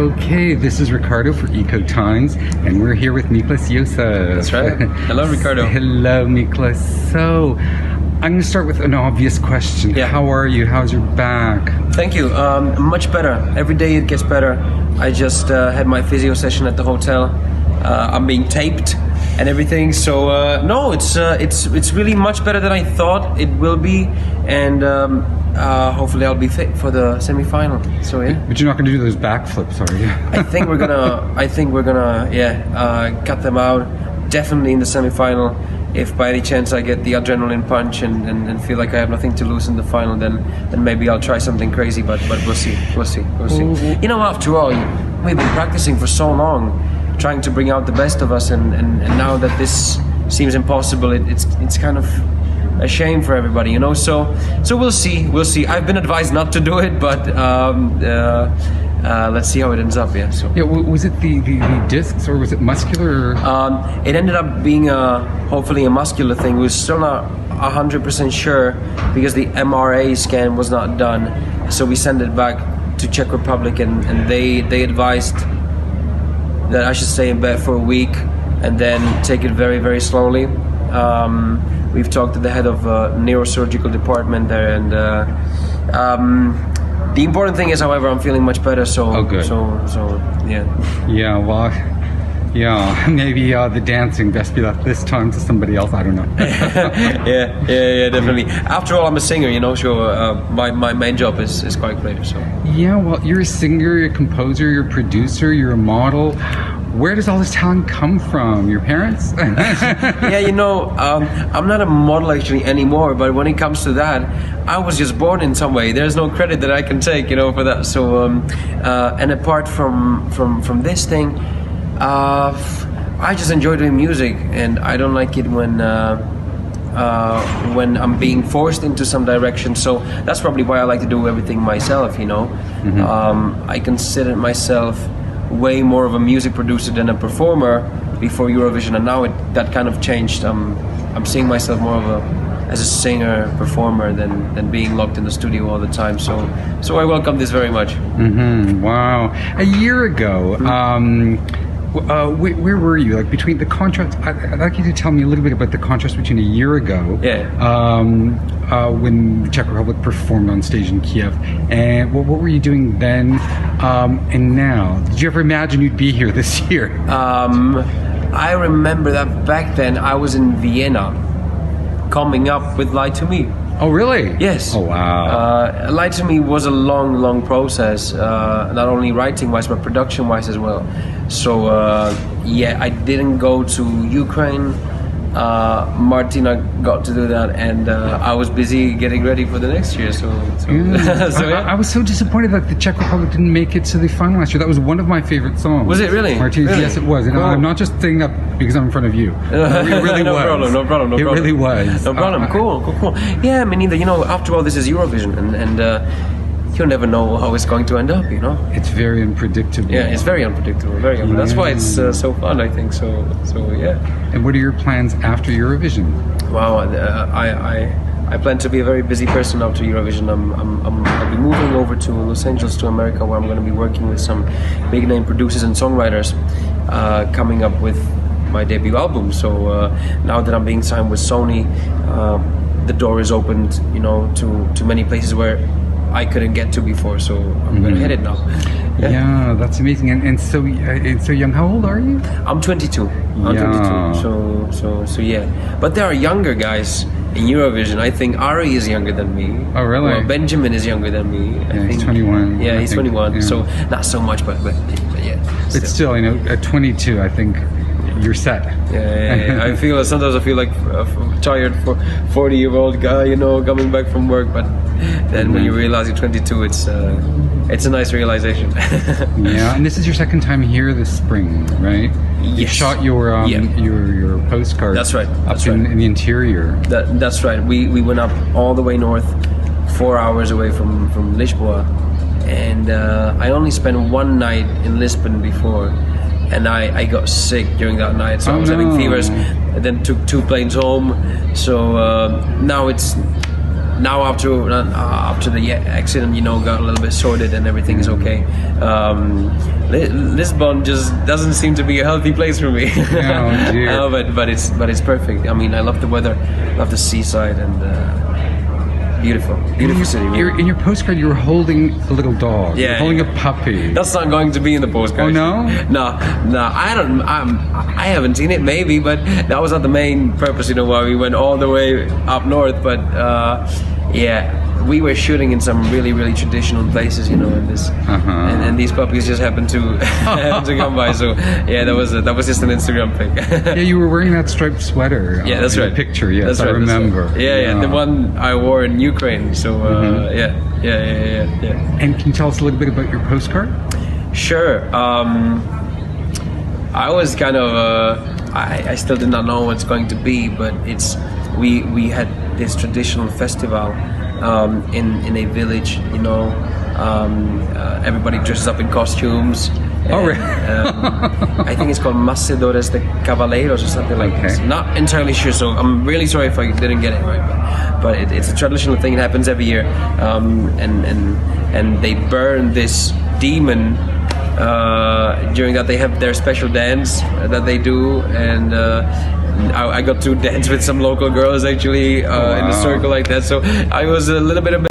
Okay, this is Ricardo for Eco Times, and we're here with Mikolas Josef. That's right. Hello, Ricardo. Hello, Mikolas. So, I'm going to start with an obvious question. Yeah. How are you? How's your back? Thank you. Much better. Every day it gets better. I just had my physio session at the hotel. I'm being taped and everything. So no, it's really much better than I thought it will be, and hopefully I'll be fit for the semi-final. So yeah. But you're not going to do those backflips, are you? I think we're gonna cut them out. Definitely in the semi-final. If by any chance I get the adrenaline punch and feel like I have nothing to lose in the final, then maybe I'll try something crazy. But we'll see. You know, after all, we've been practicing for so long, trying to bring out the best of us, and now that this seems impossible, it's kind of a shame for everybody, you know. So we'll see. I've been advised not to do it, but let's see how it ends up. Yeah. So yeah. Was it the discs or was it muscular? It ended up being hopefully a muscular thing. We're still not 100% sure because the MRA scan was not done. So we sent it back to Czech Republic, and they advised that I should stay in bed for a week and then take it very, very slowly. We've talked to the head of neurosurgical department there, and the important thing is, however, I'm feeling much better. So, oh, good. So yeah. Yeah. Well. Yeah. Maybe the dancing best be left this time to somebody else. I don't know. yeah, definitely. After all, I'm a singer, you know. So my main job is quite clear. So. Yeah. Well, you're a singer, you're a composer, you're a producer, you're a model. Where does all this talent come from? Your parents? Yeah, you know, I'm not a model actually anymore, but when it comes to that, I was just born in some way. There's no credit that I can take, you know, for that. So, and apart from this thing, I just enjoy doing music, and I don't like it when I'm being forced into some direction. So that's probably why I like to do everything myself, you know. Mm-hmm. I consider myself way more of a music producer than a performer before Eurovision, and now that kind of changed. I'm seeing myself more as a singer performer than being locked in the studio all the time. So I welcome this very much. Mm-hmm. Wow. A year ago, where were you? Like between the contrast, I'd like you to tell me a little bit about the contrast between a year ago, when the Czech Republic performed on stage in Kiev, and what were you doing then, and now? Did you ever imagine you'd be here this year? I remember that back then I was in Vienna, coming up with "Lie to Me." Oh, really? Yes. Oh, wow. "Lie to Me" was a long process, not only writing-wise, but production-wise as well. So, I didn't go to Ukraine. Martina got to do that, and I was busy getting ready for the next year. So I was so disappointed that the Czech Republic didn't make it to the final last year. That was one of my favorite songs. Was it really? Martina's, really? Yes, it was. And cool. I'm not just saying that because I'm in front of you. It really was. No problem. It really was. No problem. Cool. Yeah, I mean, you know, after all, this is Eurovision, and you'll never know how it's going to end up, you know. It's very unpredictable. Yeah, it's very unpredictable. Yeah. That's why it's so fun, I think. So yeah. And what are your plans after Eurovision? Wow, I plan to be a very busy person after Eurovision. I'll be moving over to Los Angeles, to America, where I'm going to be working with some big name producers and songwriters, coming up with my debut album. So now that I'm being signed with Sony, the door is opened, you know, to many places where I couldn't get to before, so I'm gonna hit it now. Yeah, that's amazing. And so young. How old are you? I'm 22. I'm 22. So yeah. But there are younger guys in Eurovision. I think Ari is younger than me. Oh, really? Well, Benjamin is younger than me. Yeah, he's 21. Yeah, he's 21. Yeah. So not so much, but yeah. But still, you know, at 22, I think you're set. Yeah. Sometimes I feel like a tired 40-year-old guy, you know, coming back from work. But then when you realize you're 22, it's a nice realization. Yeah, and this is your second time here this spring, right? Yes. You shot your postcard. That's right. In the interior. That's right. We went up all the way north, 4 hours away from Lisboa, and I only spent one night in Lisbon before. And I got sick during that night, so I was having fevers, and then took 2 planes home. So now it's now after the accident, you know, got a little bit sorted and everything is okay. Lisbon just doesn't seem to be a healthy place for me. Oh, dear. But it's perfect. I mean, I love the weather, love the seaside, and beautiful city. In your postcard, you were holding a little dog. Yeah, You're holding a puppy. That's not going to be in the postcard. Oh, no? No. I don't. I haven't seen it. Maybe, but that was not the main purpose. You know, why we went all the way up north. But yeah, we were shooting in some really traditional places. You know, in this, and these puppies just happened to happened to come by. So yeah, that was just an Instagram pic. Yeah, you were wearing that striped sweater. Yeah, that's in right. The picture, yes, that's I right, remember. Right. Yeah, the one I wore in Ukraine. So yeah. And can you tell us a little bit about your postcard? Sure. I was kind of I still did not know what it's going to be, but we had this traditional festival in a village, you know. Everybody dresses up in costumes. Oh, really? I think it's called Macedores de Cavaleiros or something like this. Not entirely sure, so I'm really sorry if I didn't get it right. But it's a traditional thing. It happens every year, and they burn this demon. During that, they have their special dance that they do, and I got to dance with some local girls actually in a circle like that. So I was a little bit of.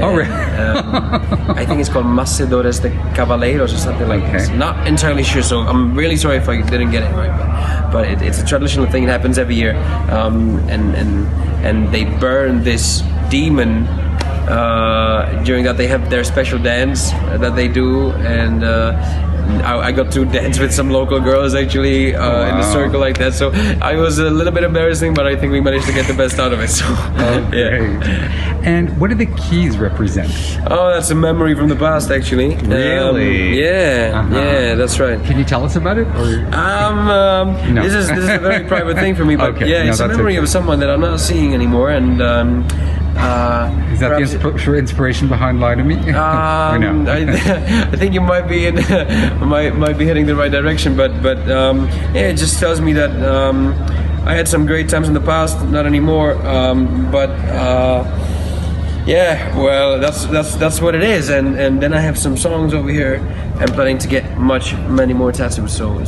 Oh, really? I think it's called Macedores de Cavaleiros or something like this. Not entirely sure, so I'm really sorry if I didn't get it right. But it's a traditional thing. It happens every year, and they burn this demon. During that, they have their special dance that they do, and I got to dance with some local girls actually in a circle like that. So I was a little bit embarrassing, but I think we managed to get the best out of it. So yeah. And what do the keys represent? Oh, that's a memory from the past actually. Really? Yeah, that's right. Can you tell us about it? Or? No. This is a very private thing for me, but yeah, it's a memory of someone that I'm not seeing anymore, and. Is that the inspiration behind "Lie to Me"? Or no? I think you might be might be heading the right direction, but yeah, it just tells me that I had some great times in the past, not anymore. Yeah, well, that's what it is, and then I have some songs over here. I'm planning to get many more tattoos. So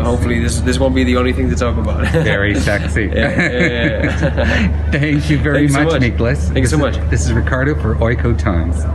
hopefully this won't be the only thing to talk about. Very sexy. Yeah. Thank you very much, Mikolas. Thank you so much. This is Ricardo for Oiko Times.